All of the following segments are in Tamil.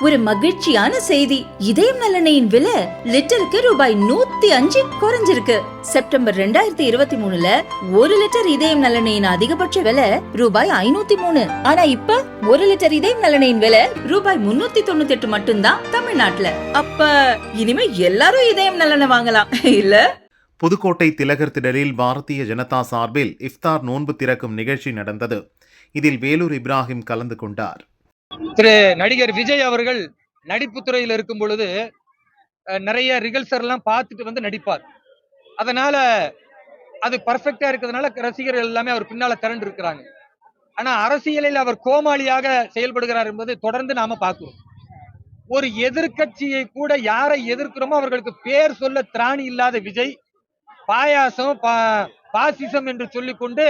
ஒரு மகிழ்ச்சியான செய்தி. இதயம் நல்லெண்ணெயின் விலை லிட்டருக்கு ரூபாய் 105 குறைஞ்சிருக்கு. செப்டம்பர் 2023ல 1 லிட்டர் இதயம் நல்லெண்ணெயின் அதிகபட்ச விலை ரூபாய் 503. ஆனா இப்ப 1 லிட்டர் இதயம் நல்லெண்ணெயின் விலை ரூபாய் 398 மட்டும்தான் தமிழ்நாட்டுல. அப்ப இனிமே எல்லாரும் இதயம் நல்லெண்ணெய் வாங்கலாம் இல்ல? புதுக்கோட்டை திலகர் திடலில் பாரதிய ஜனதா சார்பில் இஃப்தார் நோன்பு திறக்கும் நிகழ்ச்சி நடந்தது. இதில் வேலூர் இப்ராஹிம் கலந்து கொண்டார். திரு நடிகர் விஜய் அவர்கள் நடிப்பு துறையில் இருக்கும் பொழுது நிறைய ரிகல்சர் எல்லாம் பார்த்துட்டு வந்து நடிப்பார். அதனால அது பர்ஃபெக்டா இருக்கிறதுனால ரசிகர்கள் எல்லாமே அவர் பின்னால திரண்டு இருக்கிறாங்க. ஆனா அரசியலில் அவர் கோமாளியாக செயல்படுகிறார் என்பது தொடர்ந்து நாம பார்க்கிறோம். ஒரு எதிர்கட்சியை கூட யாரை எதிர்க்கிறோமோ அவர்களுக்கு பேர் சொல்ல திராணி இல்லாத விஜய் பாயாசம் பாசிசம் என்று சொல்லிக் கொண்டு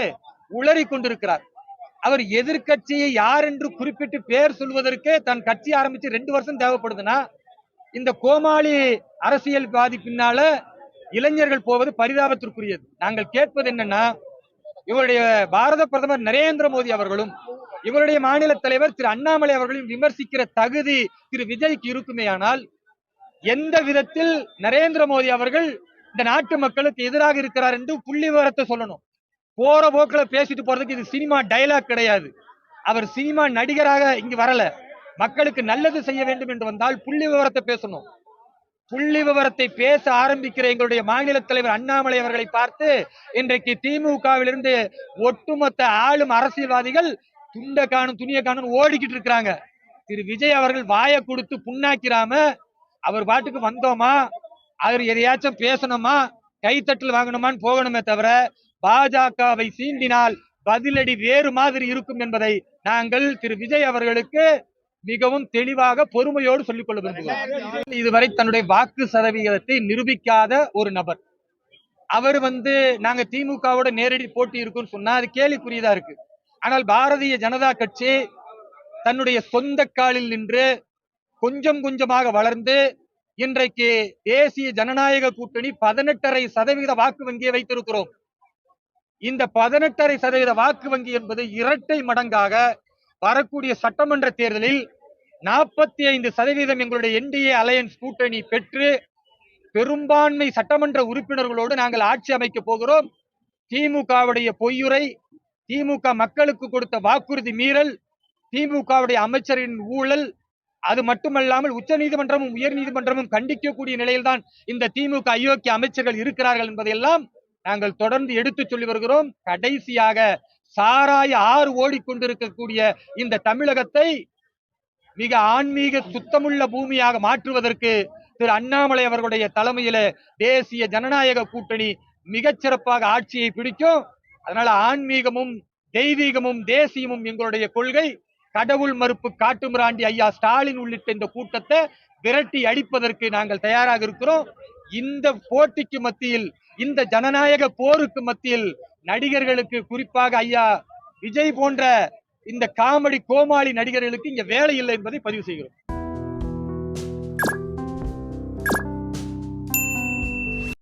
உளறி கொண்டிருக்கிறார். அவர் எதிர்கட்சியை யார் என்று குறிப்பிட்டு பேர் சொல்வதற்கே தன் கட்சி ஆரம்பிச்சு 2 வருஷம் தேவைப்படுதுன்னா இந்த கோமாளி அரசியல்வாதி பின்னால இளைஞர்கள் போவது பரிதாபத்திற்குரியது. நாங்கள் கேட்பது என்னன்னா, இவருடைய பாரத பிரதமர் நரேந்திர மோடி அவர்களும் இவருடைய மாநில தலைவர் திரு அண்ணாமலை அவர்களையும் விமர்சிக்கிற தகுதி திரு விஜய்க்கு இருக்குமேயானால் எந்த விதத்தில் நரேந்திர மோடி அவர்கள் இந்த நாட்டு மக்களுக்கு எதிராக இருக்கிறார் என்று புள்ளி விவரத்தை சொல்லணும். போற போக்குல பேசிட்டு போறதுக்கு இது சினிமா டயலாக் கிடையாது. அவர் சினிமா நடிகராக இங்கு வரல. மக்களுக்கு நல்லது செய்ய வேண்டும் என்று வந்தால் புள்ளி விவரத்தை பேசணும். புள்ளி விவரத்தை பேச ஆரம்பிக்கிற எங்களுடைய மாநில தலைவர் அண்ணாமலை அவர்களை பார்த்து இன்றைக்கு திமுகவிலிருந்து ஒட்டுமொத்த ஆளும் அரசியல்வாதிகள் துண்ட காணும் துணியை காணும் ஓடிக்கிட்டு இருக்கிறாங்க. திரு விஜய் அவர்கள் வாயை கொடுத்து புண்ணாக்கிறாம அவர் பாட்டுக்கு வந்தோமா, அவர் எதையாச்சும் பேசணுமா, கைத்தட்டல் வாங்கணுமான்னு போகணுமே தவிர பாஜகவை சீண்டினால் பதிலடி வேறு மாதிரி இருக்கும் என்பதை நாங்கள் திரு விஜய் அவர்களுக்கு மிகவும் தெளிவாக பொறுமையோடு சொல்லிக் கொள்ள விரும்புகிறோம். இதுவரை தன்னுடைய வாக்கு சதவீதத்தை நிரூபிக்காத ஒரு நபர். அவர் நாங்க திமுகவோட நேரடி போட்டி இருக்குன்னு சொன்னா அது கேலிக்குரியதா இருக்கு. ஆனால் பாரதிய ஜனதா கட்சி தன்னுடைய சொந்த காலில் நின்று கொஞ்சம் கொஞ்சமாக வளர்ந்து இன்றைக்கு தேசிய ஜனநாயக கூட்டணி 18.5% வாக்கு வங்கியை வைத்திருக்கிறோம். இந்த 18.5% வாக்கு வங்கி என்பது இரட்டை மடங்காக வரக்கூடிய சட்டமன்ற தேர்தலில் 45% எங்களுடைய என்டிஏ அலையன்ஸ் கூட்டணி பெற்று பெரும்பான்மை சட்டமன்ற உறுப்பினர்களோடு நாங்கள் ஆட்சி அமைக்க போகிறோம். திமுகவுடைய பொய்யுரை, திமுக மக்களுக்கு கொடுத்த வாக்குறுதி மீறல், திமுகவுடைய அமைச்சரின் ஊழல், அது மட்டுமல்லாமல் உச்ச நீதிமன்றமும் உயர் நீதிமன்றமும் கண்டிக்கக்கூடிய நிலையில்தான் இந்த திமுக அயோக்கிய அமைச்சர்கள் இருக்கிறார்கள் என்பதையெல்லாம் நாங்கள் தொடர்ந்து எடுத்து சொல்லி வருகிறோம். கடைசியாக சாராய ஆறு ஓடிக்கொண்டிருக்கக்கூடிய இந்த தமிழகத்தை மிக ஆன்மீக சுத்தமுள்ள பூமியாக மாற்றுவதற்கு திரு அண்ணாமலை அவர்களுடைய தலைமையில தேசிய ஜனநாயக கூட்டணி மிகச்சிறப்பாக ஆட்சியை பிடிக்கும். அதனால ஆன்மீகமும் தெய்வீகமும் தேசியமும் எங்களுடைய கொள்கை. கடவுள் மறுப்பு காட்டுமிராண்டி ஐயா ஸ்டாலின் உள்ளிட்ட இந்த கூட்டத்தை விரட்டி அடிப்பதற்கு நாங்கள் தயாராக இருக்கிறோம். இந்த போட்டிக்கு மத்தியில், இந்த ஜனநாயக போருக்கு மத்தியில் நடிகர்களுக்கு, குறிப்பாக ஐயா விஜய் போன்ற இந்த காமெடி கோமாளி நடிகர்களுக்கு இங்க வேலை இல்லை என்பதை பதிவு செய்கிறோம்.